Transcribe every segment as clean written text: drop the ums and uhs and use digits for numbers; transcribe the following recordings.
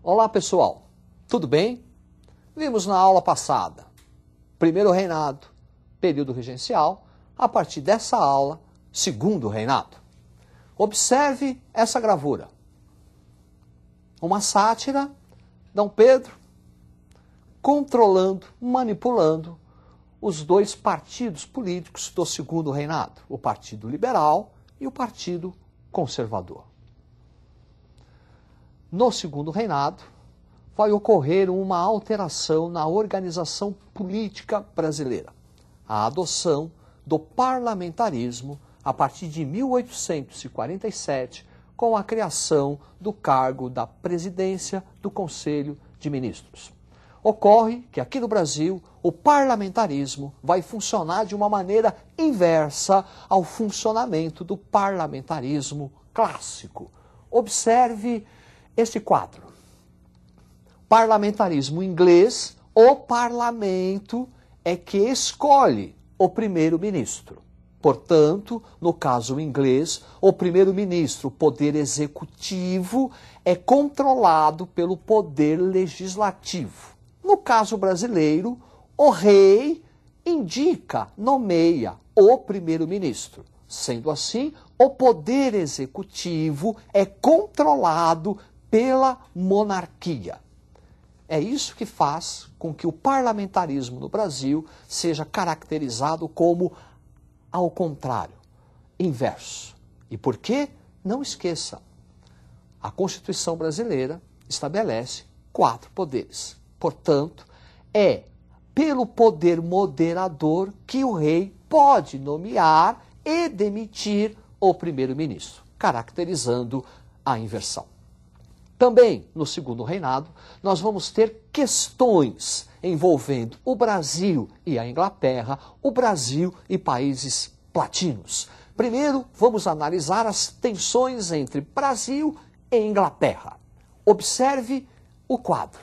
Olá pessoal, tudo bem? Vimos na aula passada, primeiro reinado, período regencial, a partir dessa aula, segundo reinado. Observe essa gravura. Uma sátira, Dom Pedro, controlando, manipulando os dois partidos políticos do segundo reinado, o Partido Liberal e o Partido Conservador. No segundo reinado, vai ocorrer uma alteração na organização política brasileira. A adoção do parlamentarismo a partir de 1847, com a criação do cargo da presidência do Conselho de Ministros. Ocorre que aqui no Brasil o parlamentarismo vai funcionar de uma maneira inversa ao funcionamento do parlamentarismo clássico. Observe este quadro. Parlamentarismo inglês, o parlamento é que escolhe o primeiro-ministro. Portanto, no caso inglês, o primeiro-ministro, o poder executivo, é controlado pelo poder legislativo. No caso brasileiro, o rei indica, nomeia o primeiro-ministro. Sendo assim, o poder executivo é controlado pela monarquia. É isso que faz com que o parlamentarismo no Brasil seja caracterizado como ao contrário, inverso. E por quê? Não esqueça, a Constituição brasileira estabelece 4 poderes. Portanto, é pelo poder moderador que o rei pode nomear e demitir o primeiro-ministro, caracterizando a inversão. Também, no segundo reinado, nós vamos ter questões envolvendo o Brasil e a Inglaterra, o Brasil e países latinos. Primeiro, vamos analisar as tensões entre Brasil e Inglaterra. Observe o quadro.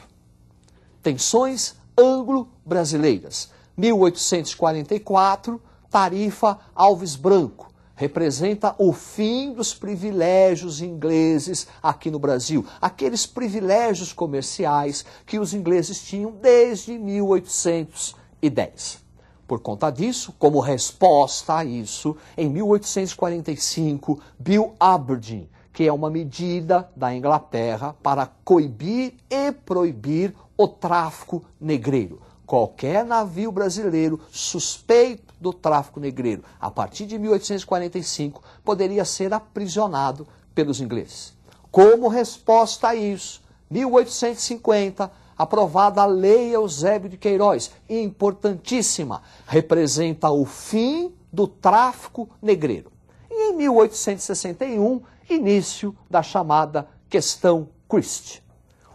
Tensões anglo-brasileiras. 1844, Tarifa Alves Branco. Representa o fim dos privilégios ingleses aqui no Brasil. Aqueles privilégios comerciais que os ingleses tinham desde 1810. Por conta disso, como resposta a isso, em 1845, Bill Aberdeen, que é uma medida da Inglaterra para coibir e proibir o tráfico negreiro. Qualquer navio brasileiro suspeito do tráfico negreiro, a partir de 1845, poderia ser aprisionado pelos ingleses. Como resposta a isso, 1850, aprovada a Lei Eusébio de Queiroz, importantíssima, representa o fim do tráfico negreiro. E em 1861, início da chamada Questão Christie.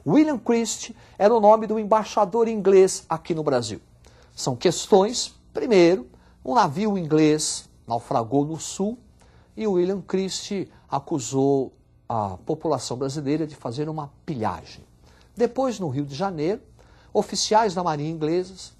William Christie era o nome do embaixador inglês aqui no Brasil. São questões, primeiro, um navio inglês naufragou no sul e William Christie acusou a população brasileira de fazer uma pilhagem. Depois, no Rio de Janeiro, oficiais da marinha ingleses,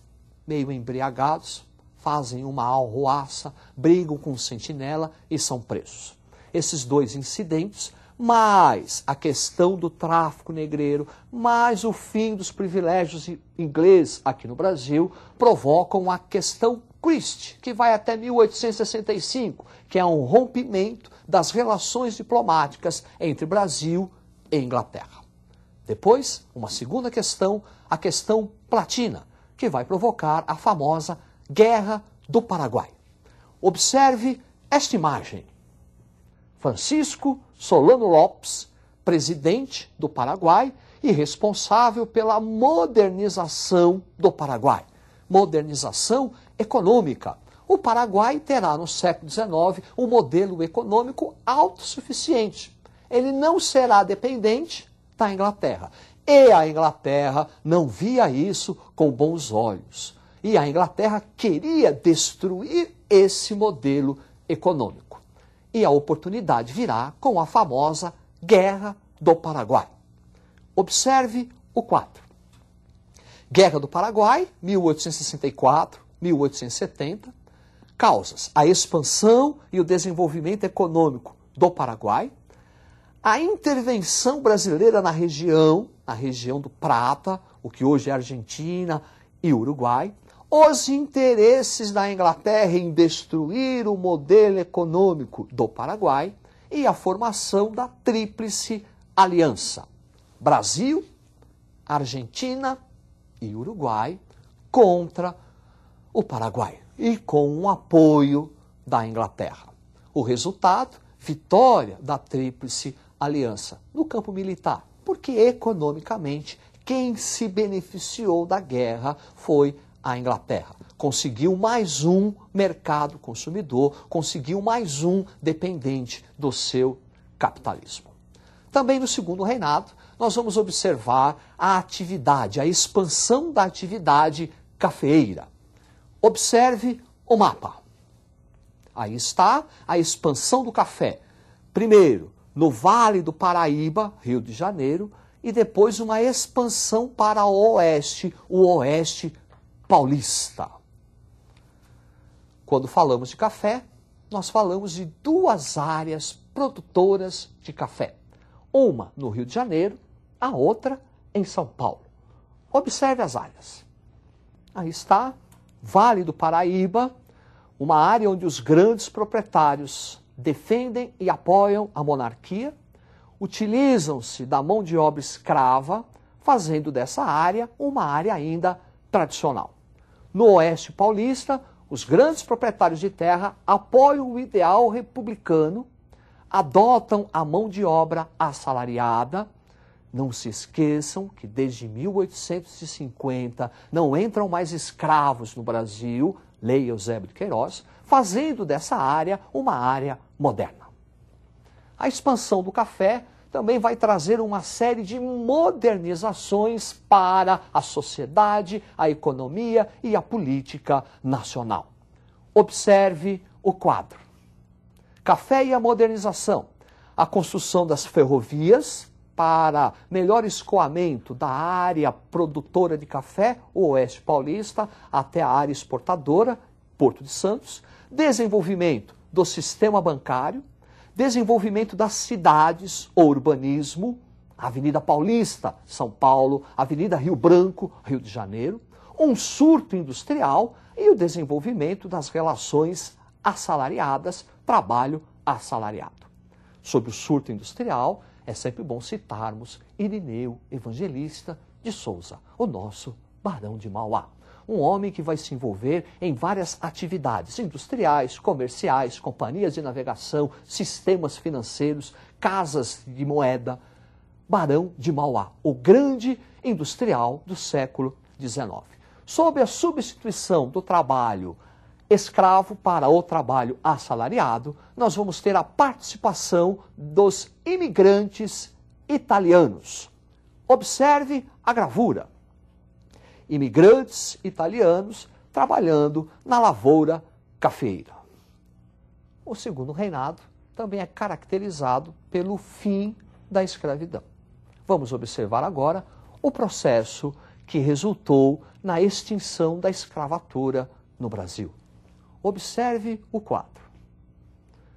meio embriagados, fazem uma arruaça, brigam com um sentinela e são presos. Esses 2 incidentes, mais a questão do tráfico negreiro, mais o fim dos privilégios ingleses aqui no Brasil, provocam a questão Christie, que vai até 1865, que é um rompimento das relações diplomáticas entre Brasil e Inglaterra. Depois, uma segunda questão, a questão Platina, que vai provocar a famosa Guerra do Paraguai. Observe esta imagem. Francisco Solano Lopes, presidente do Paraguai e responsável pela modernização do Paraguai. Modernização econômica. O Paraguai terá no século XIX um modelo econômico autossuficiente. Ele não será dependente da Inglaterra. E a Inglaterra não via isso com bons olhos. E a Inglaterra queria destruir esse modelo econômico. E a oportunidade virá com a famosa Guerra do Paraguai. Observe o quadro. Guerra do Paraguai, 1864, 1870. Causas: a expansão e o desenvolvimento econômico do Paraguai, a intervenção brasileira na região na região do Prata, o que hoje é Argentina e Uruguai, os interesses da Inglaterra em destruir o modelo econômico do Paraguai e a formação da Tríplice Aliança: Brasil, Argentina e Uruguai contra o Paraguai e com o apoio da Inglaterra. O resultado, vitória da Tríplice Aliança no campo militar, porque economicamente quem se beneficiou da guerra foi a Inglaterra. Conseguiu mais um mercado consumidor, conseguiu mais um dependente do seu capitalismo. Também no segundo reinado, nós vamos observar a atividade, a expansão da atividade cafeeira. Observe o mapa. Aí está a expansão do café. Primeiro, no Vale do Paraíba, Rio de Janeiro, e depois uma expansão para o oeste paulista. Quando falamos de café, nós falamos de duas áreas produtoras de café. Uma no Rio de Janeiro, a outra em São Paulo. Observe as áreas. Aí está, Vale do Paraíba, uma área onde os grandes proprietários defendem e apoiam a monarquia, utilizam-se da mão de obra escrava, fazendo dessa área uma área ainda tradicional. No oeste paulista, os grandes proprietários de terra apoiam o ideal republicano, adotam a mão de obra assalariada. Não se esqueçam que desde 1850 não entram mais escravos no Brasil, Lei Eusébio de Queiroz, fazendo dessa área uma área moderna. A expansão do café também vai trazer uma série de modernizações para a sociedade, a economia e a política nacional. Observe o quadro. Café e a modernização. A construção das ferrovias para melhor escoamento da área produtora de café, o Oeste Paulista, até a área exportadora, Porto de Santos. Desenvolvimento do sistema bancário, desenvolvimento das cidades, o urbanismo, Avenida Paulista, São Paulo, Avenida Rio Branco, Rio de Janeiro, um surto industrial e o desenvolvimento das relações assalariadas, trabalho assalariado. Sobre o surto industrial, é sempre bom citarmos Irineu Evangelista de Souza, o nosso Barão de Mauá. Um homem que vai se envolver em várias atividades industriais, comerciais, companhias de navegação, sistemas financeiros, casas de moeda. Barão de Mauá, o grande industrial do século XIX. Sob a substituição do trabalho escravo para o trabalho assalariado, nós vamos ter a participação dos imigrantes italianos. Observe a gravura. Imigrantes italianos trabalhando na lavoura cafeeira. O segundo reinado também é caracterizado pelo fim da escravidão. Vamos observar agora o processo que resultou na extinção da escravatura no Brasil. Observe o quadro.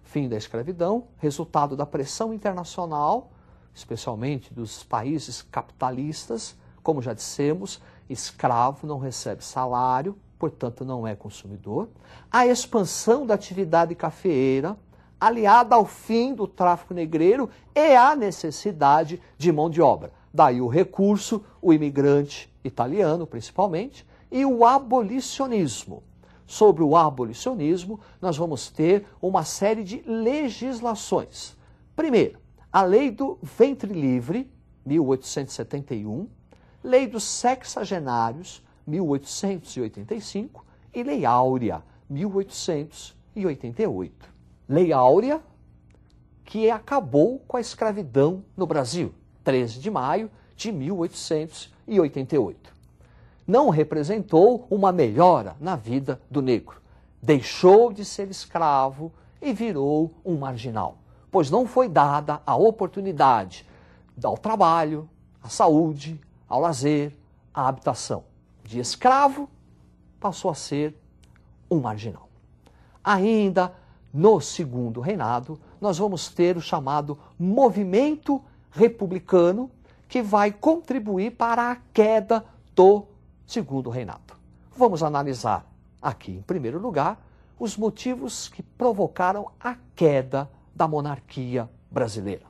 Fim da escravidão, resultado da pressão internacional, especialmente dos países capitalistas. Como já dissemos, escravo não recebe salário, portanto não é consumidor. A expansão da atividade cafeeira, aliada ao fim do tráfico negreiro e à necessidade de mão de obra. Daí o recurso, o imigrante italiano principalmente, e o abolicionismo. Sobre o abolicionismo, nós vamos ter uma série de legislações. Primeiro, a Lei do Ventre Livre, 1871, Lei dos Sexagenários, 1885, e Lei Áurea, 1888. Lei Áurea, que acabou com a escravidão no Brasil, 13 de maio de 1888. Não representou uma melhora na vida do negro. Deixou de ser escravo e virou um marginal, pois não foi dada a oportunidade ao trabalho, à saúde, ao lazer, à habitação. De escravo, passou a ser um marginal. Ainda no segundo reinado, nós vamos ter o chamado movimento republicano, que vai contribuir para a queda do Segundo Reinado. Vamos analisar aqui, em primeiro lugar, os motivos que provocaram a queda da monarquia brasileira.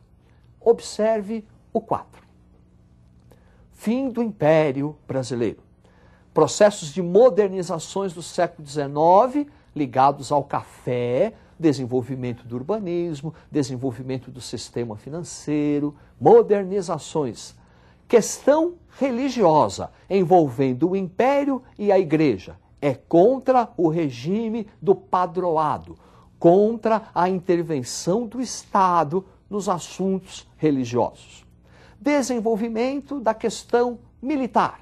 Observe o quadro. Fim do Império Brasileiro. Processos de modernizações do século XIX ligados ao café, desenvolvimento do urbanismo, desenvolvimento do sistema financeiro, modernizações. Questão religiosa envolvendo o Império e a Igreja. É contra o regime do padroado, contra a intervenção do Estado nos assuntos religiosos. Desenvolvimento da questão militar,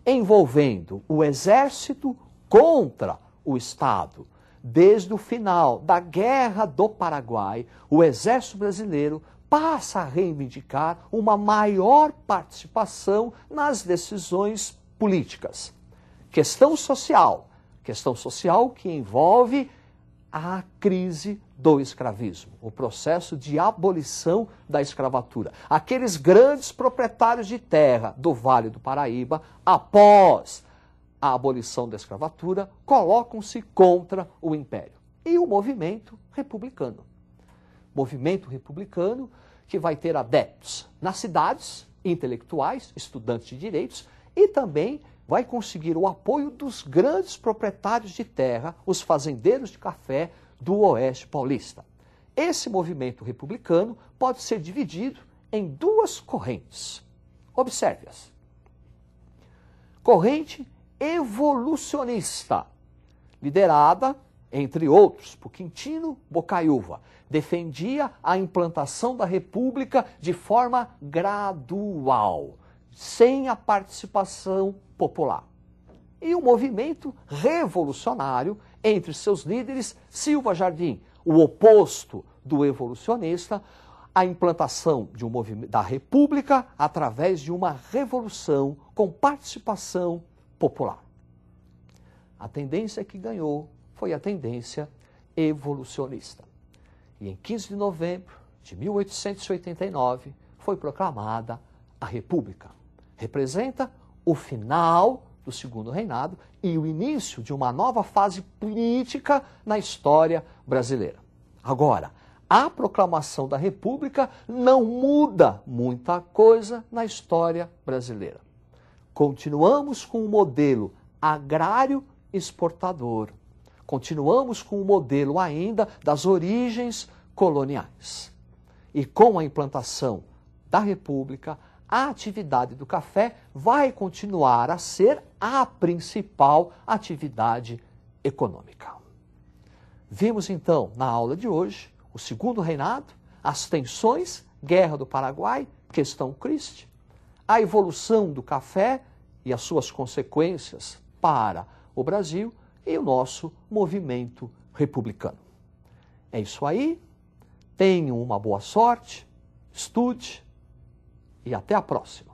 envolvendo o Exército contra o Estado. Desde o final da Guerra do Paraguai, o Exército Brasileiro passa a reivindicar uma maior participação nas decisões políticas. Questão social que envolve a crise do escravismo, o processo de abolição da escravatura. Aqueles grandes proprietários de terra do Vale do Paraíba, após a abolição da escravatura, colocam-se contra o Império. E o movimento republicano. Movimento republicano que vai ter adeptos nas cidades, intelectuais, estudantes de direitos, e também vai conseguir o apoio dos grandes proprietários de terra, os fazendeiros de café do Oeste Paulista. Esse movimento republicano pode ser dividido em duas correntes. Observe-as. Corrente evolucionista, liderada, entre outros, por Quintino Bocaiúva, defendia a implantação da República de forma gradual, sem a participação popular. E o movimento revolucionário, entre seus líderes, Silva Jardim, o oposto do evolucionista, a implantação de um movimento da República através de uma revolução com participação popular. A tendência que ganhou foi a tendência evolucionista. E em 15 de novembro de 1889 foi proclamada a República. Representa o final do Segundo Reinado e o início de uma nova fase política na história brasileira. Agora, a proclamação da República não muda muita coisa na história brasileira. Continuamos com o modelo agrário exportador. Continuamos com o modelo ainda das origens coloniais. E com a implantação da República, a atividade do café vai continuar a ser a principal atividade econômica. Vimos então na aula de hoje o Segundo Reinado, as tensões, Guerra do Paraguai, questão Christie, a evolução do café e as suas consequências para o Brasil e o nosso movimento republicano. É isso aí, tenham uma boa sorte, estude e até a próxima.